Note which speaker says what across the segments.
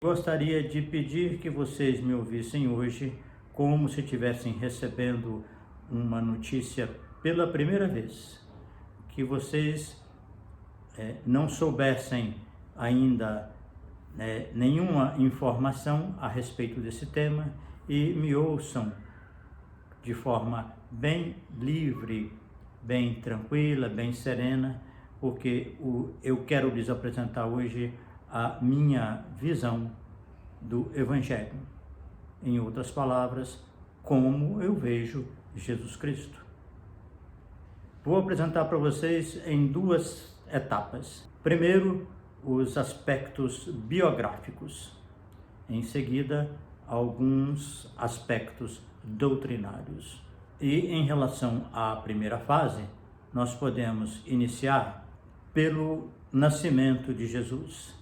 Speaker 1: Gostaria de pedir que vocês me ouvissem hoje como se estivessem recebendo uma notícia pela primeira vez, que vocês não soubessem ainda nenhuma informação a respeito desse tema e me ouçam de forma bem livre, bem tranquila, bem serena, porque eu quero lhes apresentar hoje a minha visão do Evangelho. Em outras palavras, como eu vejo Jesus Cristo. Vou apresentar para vocês em duas etapas. Primeiro, os aspectos biográficos. Em seguida, alguns aspectos doutrinários. E em relação à primeira fase, nós podemos iniciar pelo nascimento de Jesus.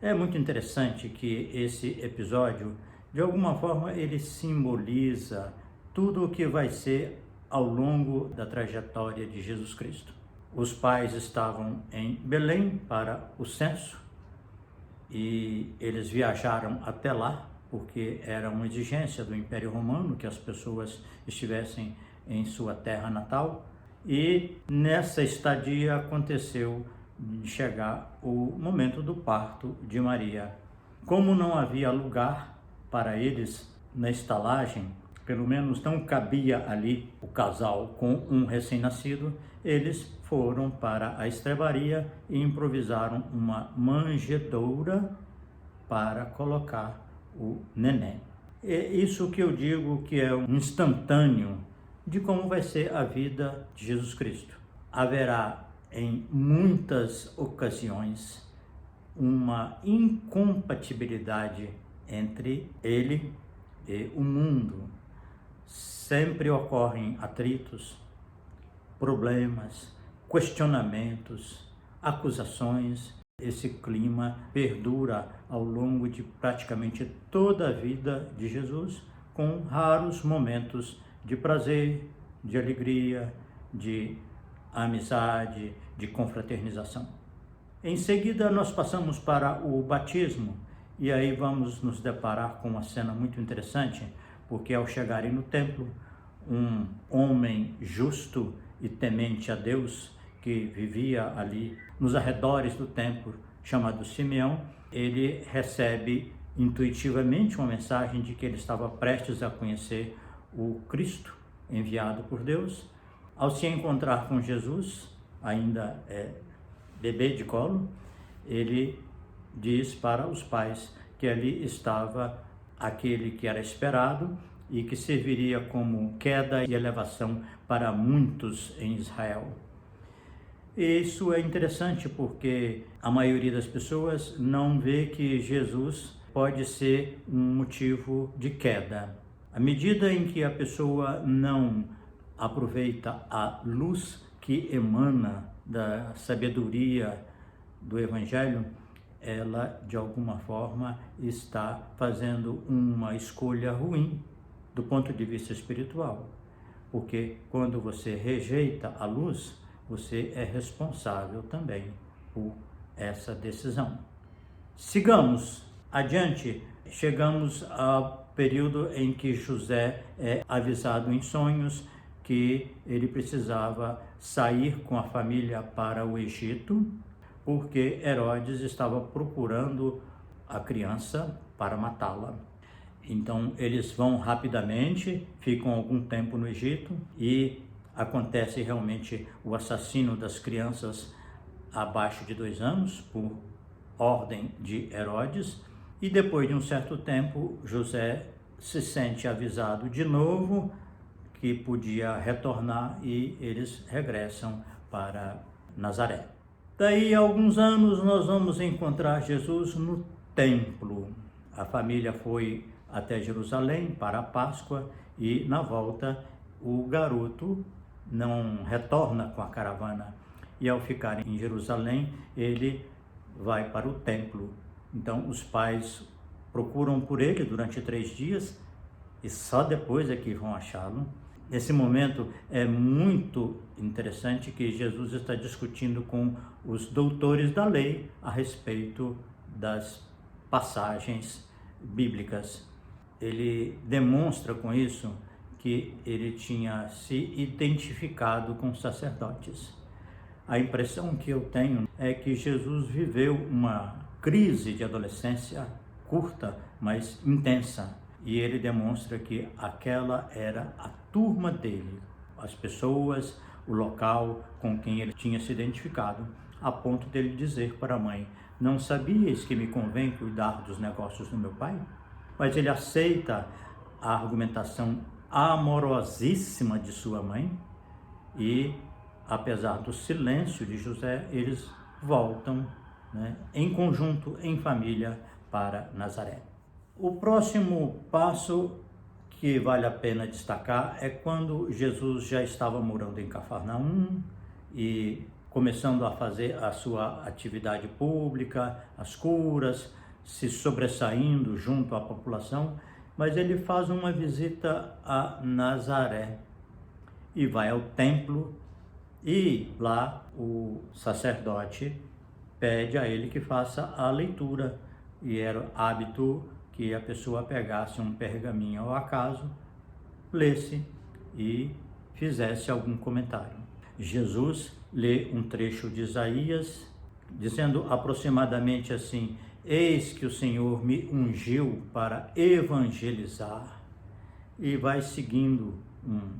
Speaker 1: É muito interessante que esse episódio, de alguma forma, ele simboliza tudo o que vai ser ao longo da trajetória de Jesus Cristo. Os pais estavam em Belém para o censo e eles viajaram até lá, porque era uma exigência do Império Romano que as pessoas estivessem em sua terra natal. E nessa estadia aconteceu de chegar o momento do parto de Maria. Como não havia lugar para eles na estalagem, pelo menos não cabia ali o casal com um recém-nascido, eles foram para a estrebaria e improvisaram uma manjedoura para colocar o neném. É isso que eu digo que é um instantâneo de como vai ser a vida de Jesus Cristo. Haverá em muitas ocasiões uma incompatibilidade entre ele e o mundo. Sempre ocorrem atritos, problemas, questionamentos, acusações. Esse clima perdura ao longo de praticamente toda a vida de Jesus, com raros momentos de prazer, de alegria, de amizade, de confraternização. Em seguida, nós passamos para o batismo, e aí vamos nos deparar com uma cena muito interessante, porque ao chegarem no templo, um homem justo e temente a Deus, que vivia ali nos arredores do templo, chamado Simeão, ele recebe intuitivamente uma mensagem de que ele estava prestes a conhecer o Cristo enviado por Deus. Ao se encontrar com Jesus, ainda bebê de colo, ele diz para os pais que ali estava aquele que era esperado e que serviria como queda e elevação para muitos em Israel. E isso é interessante porque a maioria das pessoas não vê que Jesus pode ser um motivo de queda. À medida em que a pessoa não aproveita a luz que emana da sabedoria do Evangelho, ela de alguma forma está fazendo uma escolha ruim do ponto de vista espiritual, porque quando você rejeita a luz, você é responsável também por essa decisão. Sigamos adiante, chegamos ao período em que José é avisado em sonhos que ele precisava sair com a família para o Egito, porque Herodes estava procurando a criança para matá-la. Então eles vão rapidamente, ficam algum tempo no Egito e acontece realmente o assassínio das crianças abaixo de 2 anos por ordem de Herodes. E depois de um certo tempo, José se sente avisado de novo que podia retornar e eles regressam para Nazaré. Daí a alguns anos nós vamos encontrar Jesus no templo. A família foi até Jerusalém para a Páscoa e na volta o garoto não retorna com a caravana e ao ficar em Jerusalém ele vai para o templo. Então os pais procuram por ele durante 3 dias e só depois é que vão achá-lo. Nesse momento é muito interessante que Jesus está discutindo com os doutores da lei a respeito das passagens bíblicas. Ele demonstra com isso que ele tinha se identificado com os sacerdotes. A impressão que eu tenho é que Jesus viveu uma crise de adolescência curta, mas intensa, e ele demonstra que aquela era a turma dele, as pessoas, o local com quem ele tinha se identificado, a ponto dele dizer para a mãe: não sabias que me convém cuidar dos negócios do meu pai? Mas ele aceita a argumentação amorosíssima de sua mãe e, apesar do silêncio de José, eles voltam, em conjunto, em família, para Nazaré. O próximo passo que vale a pena destacar é quando Jesus já estava morando em Cafarnaum e começando a fazer a sua atividade pública, as curas, se sobressaindo junto à população, mas ele faz uma visita a Nazaré e vai ao templo, e lá o sacerdote pede a ele que faça a leitura, e era hábito que a pessoa pegasse um pergaminho ao acaso, lesse e fizesse algum comentário. Jesus lê um trecho de Isaías, dizendo aproximadamente assim: eis que o Senhor me ungiu para evangelizar, e vai seguindo um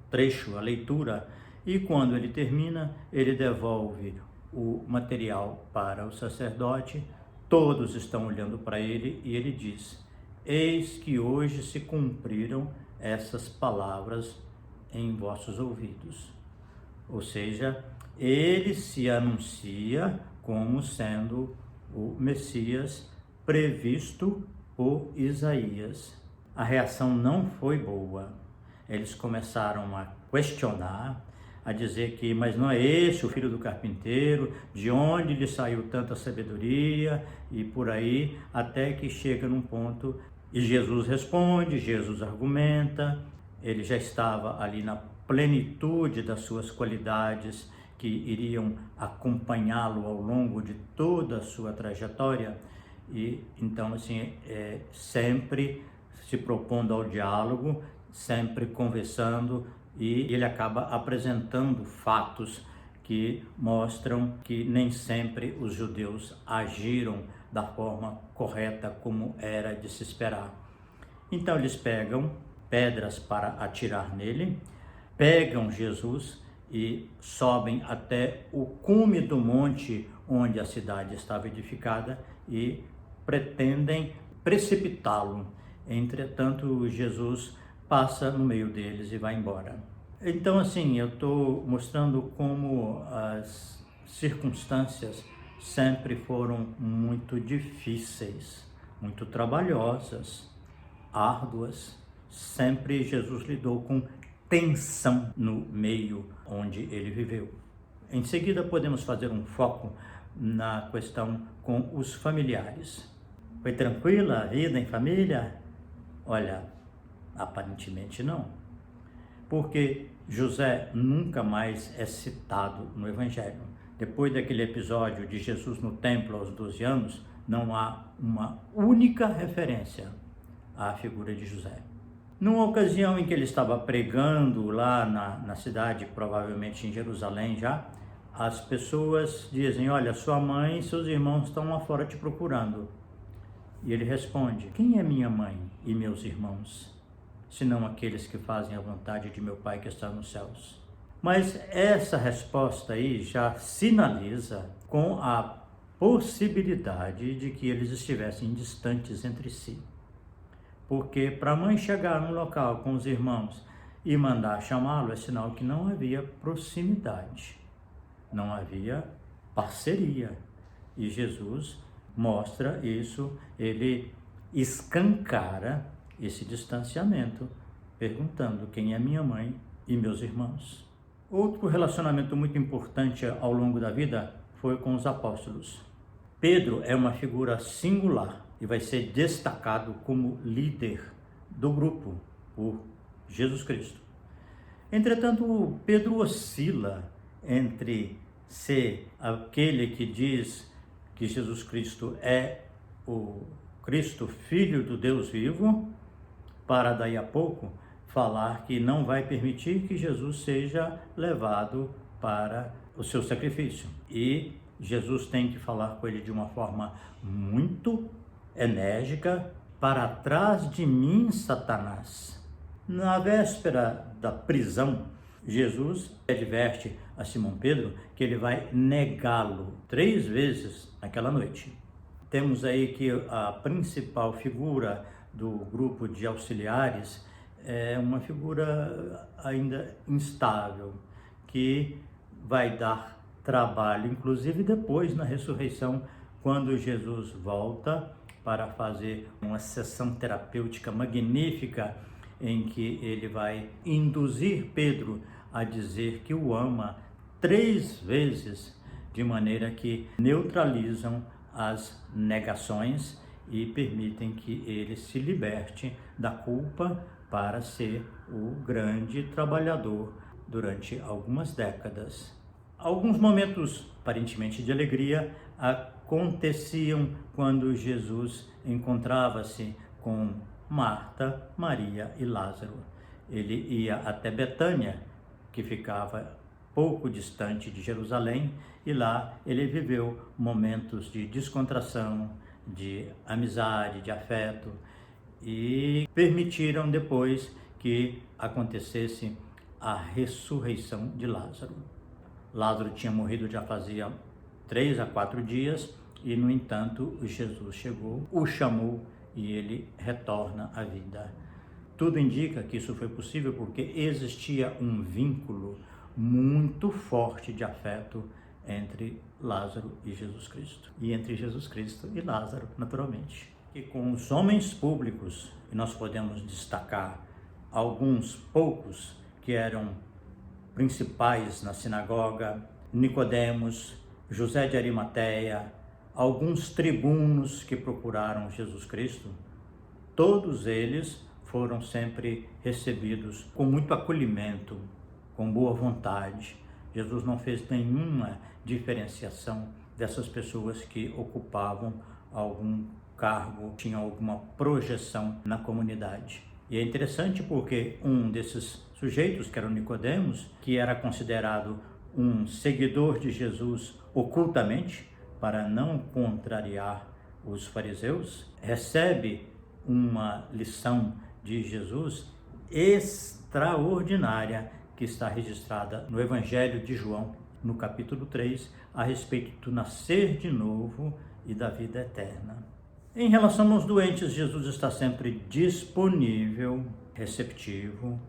Speaker 1: trecho, a leitura, e quando ele termina, ele devolve o material para o sacerdote. Todos estão olhando para ele e ele diz: eis que hoje se cumpriram essas palavras em vossos ouvidos. Ou seja, ele se anuncia como sendo o Messias previsto por Isaías. A reação não foi boa. Eles começaram a questionar, a dizer que, mas não é esse o filho do carpinteiro, de onde lhe saiu tanta sabedoria, e por aí, até que chega num ponto, e Jesus responde, Jesus argumenta, ele já estava ali na plenitude das suas qualidades, que iriam acompanhá-lo ao longo de toda a sua trajetória, e então, assim, sempre se propondo ao diálogo, sempre conversando, e ele acaba apresentando fatos que mostram que nem sempre os judeus agiram da forma correta como era de se esperar. Então eles pegam pedras para atirar nele, pegam Jesus e sobem até o cume do monte onde a cidade estava edificada e pretendem precipitá-lo. Entretanto, Jesus passa no meio deles e vai embora. Então, assim, eu estou mostrando como as circunstâncias sempre foram muito difíceis, muito trabalhosas, árduas. Sempre Jesus lidou com tensão no meio onde ele viveu. Em seguida, podemos fazer um foco na questão com os familiares. Foi tranquila a vida em família? Olha, aparentemente não, porque José nunca mais é citado no Evangelho. Depois daquele episódio de Jesus no templo aos 12 anos, não há uma única referência à figura de José. Numa ocasião em que ele estava pregando lá na cidade, provavelmente em Jerusalém já, as pessoas dizem: olha, sua mãe e seus irmãos estão lá fora te procurando. E ele responde: quem é minha mãe e meus irmãos, senão aqueles que fazem a vontade de meu Pai que está nos céus? Mas essa resposta aí já sinaliza com a possibilidade de que eles estivessem distantes entre si. Porque para a mãe chegar no local com os irmãos e mandar chamá-lo é sinal que não havia proximidade, não havia parceria. E Jesus mostra isso, ele escancara esse distanciamento, perguntando: quem é minha mãe e meus irmãos? Outro relacionamento muito importante ao longo da vida foi com os apóstolos. Pedro é uma figura singular e vai ser destacado como líder do grupo por Jesus Cristo. Entretanto, Pedro oscila entre ser aquele que diz que Jesus Cristo é o Cristo, Filho do Deus vivo, para daí a pouco falar que não vai permitir que Jesus seja levado para o seu sacrifício. E Jesus tem que falar com ele de uma forma muito enérgica: para trás de mim, Satanás. Na véspera da prisão, Jesus adverte a Simão Pedro que ele vai negá-lo 3 vezes naquela noite. Temos aí que a principal figura do grupo de auxiliares é uma figura ainda instável, que vai dar trabalho, inclusive depois na ressurreição, quando Jesus volta para fazer uma sessão terapêutica magnífica, em que ele vai induzir Pedro a dizer que o ama 3 vezes, de maneira que neutralizam as negações e permitem que ele se liberte da culpa para ser o grande trabalhador durante algumas décadas. Alguns momentos aparentemente de alegria aconteciam quando Jesus encontrava-se com Marta, Maria e Lázaro. Ele ia até Betânia, que ficava pouco distante de Jerusalém, e lá ele viveu momentos de descontração, de amizade, de afeto, e permitiram depois que acontecesse a ressurreição de Lázaro. Lázaro tinha morrido já fazia 3 a 4 dias e, no entanto, Jesus chegou, o chamou e ele retorna à vida. Tudo indica que isso foi possível porque existia um vínculo muito forte de afeto entre Lázaro e Jesus Cristo. E entre Jesus Cristo e Lázaro, naturalmente. E com os homens públicos, e nós podemos destacar alguns poucos que eram principais na sinagoga: Nicodemos, José de Arimateia, alguns tribunos que procuraram Jesus Cristo, todos eles foram sempre recebidos com muito acolhimento, com boa vontade. Jesus não fez nenhuma diferenciação dessas pessoas que ocupavam algum cargo, tinham alguma projeção na comunidade. E é interessante porque um desses sujeitos, que era o Nicodemos, que era considerado um seguidor de Jesus ocultamente, para não contrariar os fariseus, recebe uma lição de Jesus extraordinária que está registrada no Evangelho de João, no capítulo 3, a respeito do nascer de novo e da vida eterna. Em relação aos doentes, Jesus está sempre disponível, receptivo,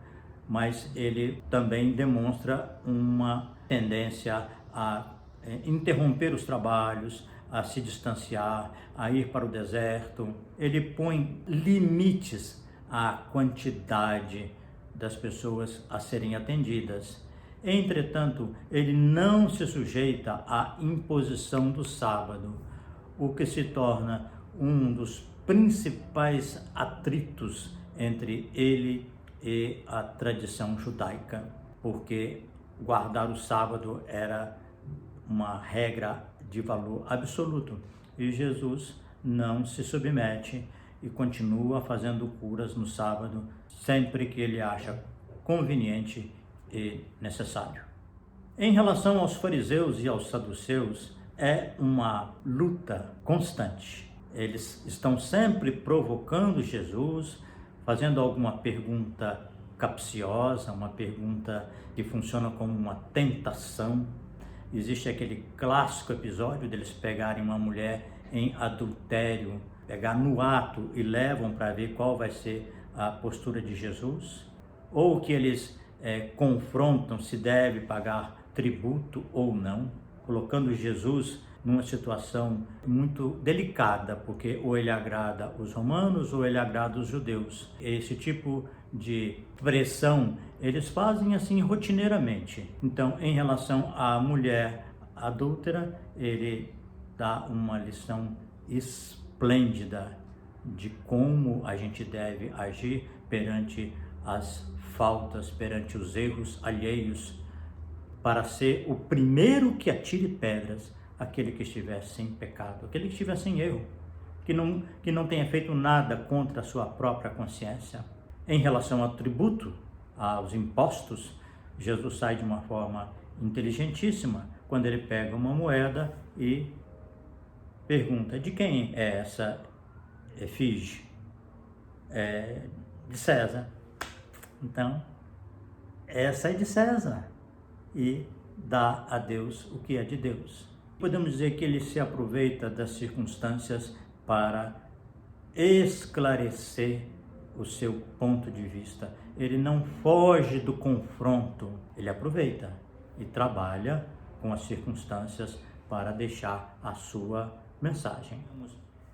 Speaker 1: mas ele também demonstra uma tendência a interromper os trabalhos, a se distanciar, a ir para o deserto. Ele põe limites à quantidade das pessoas a serem atendidas. Entretanto, ele não se sujeita à imposição do sábado, o que se torna um dos principais atritos entre ele e a tradição judaica, porque guardar o sábado era uma regra de valor absoluto, e Jesus não se submete e continua fazendo curas no sábado sempre que ele acha conveniente e necessário. Em relação aos fariseus e aos saduceus, é uma luta constante. Eles estão sempre provocando Jesus, fazendo alguma pergunta capciosa, uma pergunta que funciona como uma tentação. Existe aquele clássico episódio deles pegarem uma mulher em adultério, pegar no ato e levam para ver qual vai ser a postura de Jesus, ou que eles confrontam se deve pagar tributo ou não, colocando Jesus numa situação muito delicada, porque ou ele agrada os romanos ou ele agrada os judeus. Esse tipo de pressão eles fazem assim rotineiramente. Então, em relação à mulher adúltera, ele dá uma lição esplêndida de como a gente deve agir perante as faltas, perante os erros alheios, para ser o primeiro que atire pedras aquele que estiver sem pecado, aquele que estiver sem erro, que que não tenha feito nada contra a sua própria consciência. Em relação ao tributo, aos impostos, Jesus sai de uma forma inteligentíssima quando ele pega uma moeda e pergunta: de quem é essa efígie? É de César. Então, essa é de César, e dá a Deus o que é de Deus. Podemos dizer que ele se aproveita das circunstâncias para esclarecer o seu ponto de vista. Ele não foge do confronto, ele aproveita e trabalha com as circunstâncias para deixar a sua mensagem.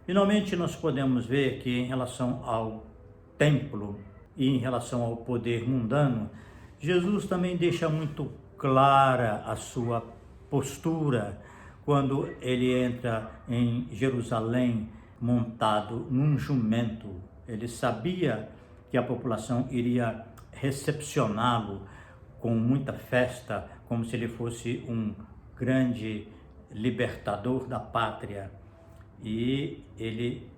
Speaker 1: Finalmente, nós podemos ver que em relação ao templo e em relação ao poder mundano, Jesus também deixa muito clara a sua postura quando ele entra em Jerusalém montado num jumento. Ele sabia que a população iria recepcioná-lo com muita festa, como se ele fosse um grande libertador da pátria. E ele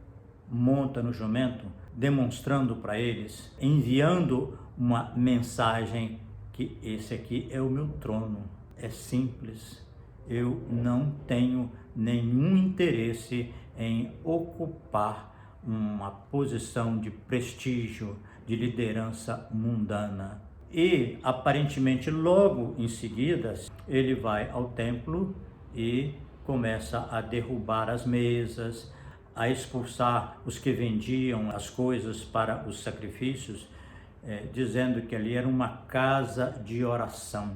Speaker 1: monta no jumento, demonstrando para eles, enviando uma mensagem que esse aqui é o meu trono. É simples. Eu não tenho nenhum interesse em ocupar uma posição de prestígio, de liderança mundana. E, aparentemente, logo em seguida, ele vai ao templo e começa a derrubar as mesas, a expulsar os que vendiam as coisas para os sacrifícios, dizendo que ali era uma casa de oração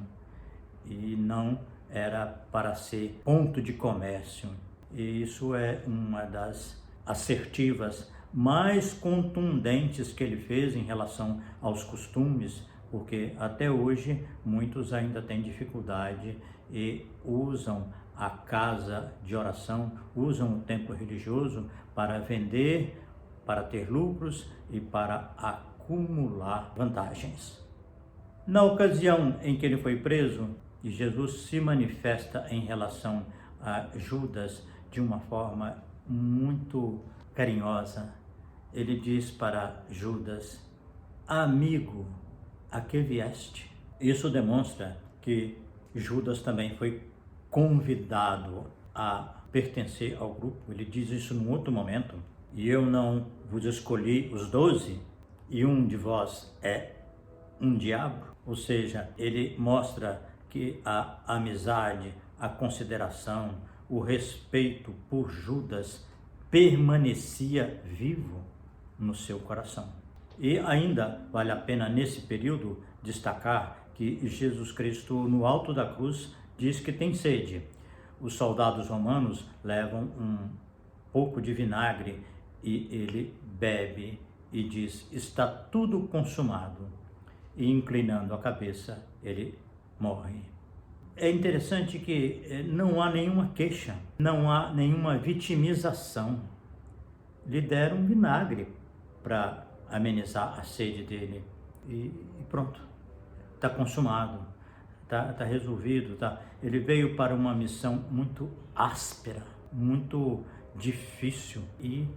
Speaker 1: e não era para ser ponto de comércio. E isso é uma das assertivas mais contundentes que ele fez em relação aos costumes, porque até hoje muitos ainda têm dificuldade e usam a casa de oração, usam o templo religioso para vender, para ter lucros e para acumular vantagens. Na ocasião em que ele foi preso, Jesus se manifesta em relação a Judas de uma forma muito carinhosa. Ele diz para Judas: amigo, a que vieste? Isso demonstra que Judas também foi convidado a pertencer ao grupo. Ele diz isso num outro momento: e eu não vos escolhi os 12, e um de vós é um diabo. Ou seja, ele mostra que a amizade, a consideração, o respeito por Judas permanecia vivo no seu coração. E ainda vale a pena nesse período destacar que Jesus Cristo, no alto da cruz, diz que tem sede. Os soldados romanos levam um pouco de vinagre e ele bebe e diz: está tudo consumado. E inclinando a cabeça, ele morre. É interessante que não há nenhuma queixa, não há nenhuma vitimização. Lhe deram vinagre para amenizar a sede dele e pronto, está consumado, está resolvido. Ele veio para uma missão muito áspera, muito difícil e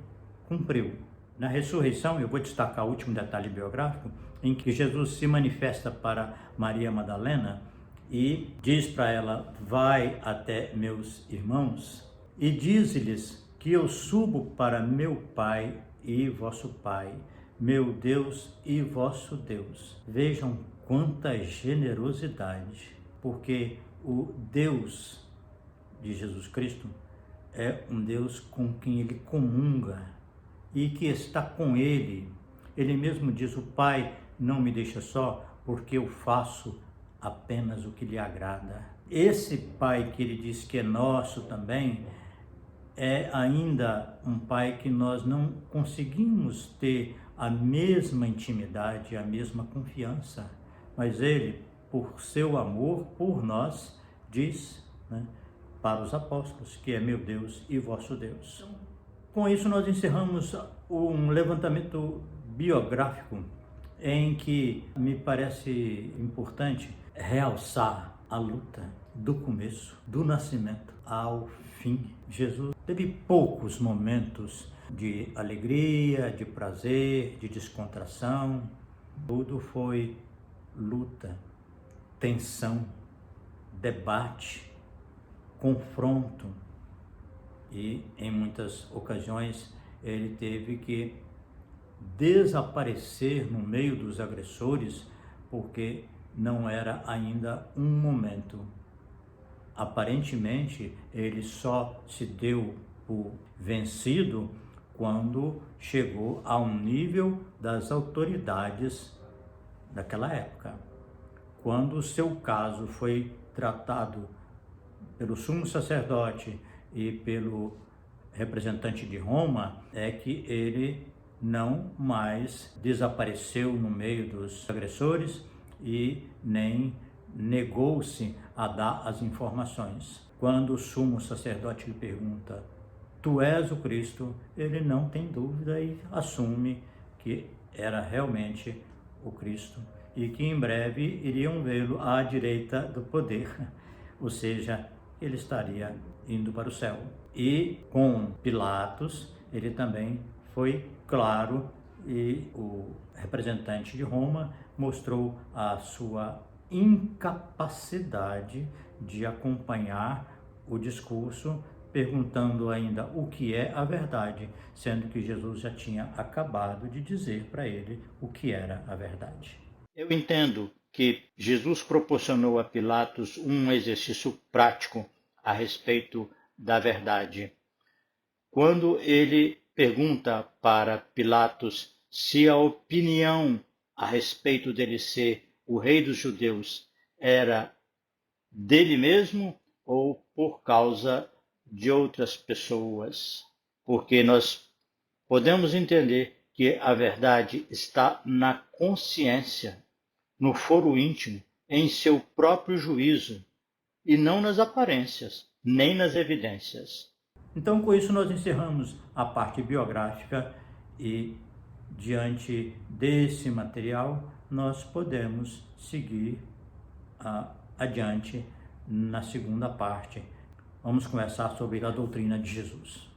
Speaker 1: cumpriu. Na ressurreição, eu vou destacar o último detalhe biográfico, em que Jesus se manifesta para Maria Madalena e diz para ela: vai até meus irmãos e diz-lhes que eu subo para meu Pai e vosso Pai, meu Deus e vosso Deus. Vejam quanta generosidade, porque o Deus de Jesus Cristo é um Deus com quem ele comunga e que está com ele. Ele mesmo diz: o Pai não me deixa só, porque eu faço apenas o que lhe agrada. Esse Pai que ele diz que é nosso também, é ainda um Pai que nós não conseguimos ter a mesma intimidade, a mesma confiança, mas ele, por seu amor por nós, diz, para os apóstolos, que é meu Deus e vosso Deus. Com isso nós encerramos um levantamento biográfico em que me parece importante realçar a luta do começo, do nascimento ao fim. Jesus teve poucos momentos de alegria, de prazer, de descontração. Tudo foi luta, tensão, debate, confronto. E em muitas ocasiões ele teve que desaparecer no meio dos agressores porque não era ainda um momento. Aparentemente, ele só se deu por vencido quando chegou a um nível das autoridades daquela época. Quando o seu caso foi tratado pelo sumo sacerdote e pelo representante de Roma, é que ele não mais desapareceu no meio dos agressores e nem negou-se a dar as informações. Quando o sumo sacerdote lhe pergunta: "Tu és o Cristo?", ele não tem dúvida e assume que era realmente o Cristo e que em breve iriam vê-lo à direita do poder, ou seja, ele estaria indo para o céu. E com Pilatos, ele também foi claro e o representante de Roma mostrou a sua incapacidade de acompanhar o discurso, perguntando ainda o que é a verdade, sendo que Jesus já tinha acabado de dizer para ele o que era a verdade. Eu entendo que Jesus proporcionou a Pilatos um exercício prático a respeito da verdade. Quando ele pergunta para Pilatos se a opinião a respeito dele ser o rei dos judeus era dele mesmo ou por causa de outras pessoas, porque nós podemos entender que a verdade está na consciência, no foro íntimo, em seu próprio juízo, e não nas aparências, nem nas evidências. Então, com isso, nós encerramos a parte biográfica e, diante desse material, nós podemos seguir adiante na segunda parte. Vamos conversar sobre a doutrina de Jesus.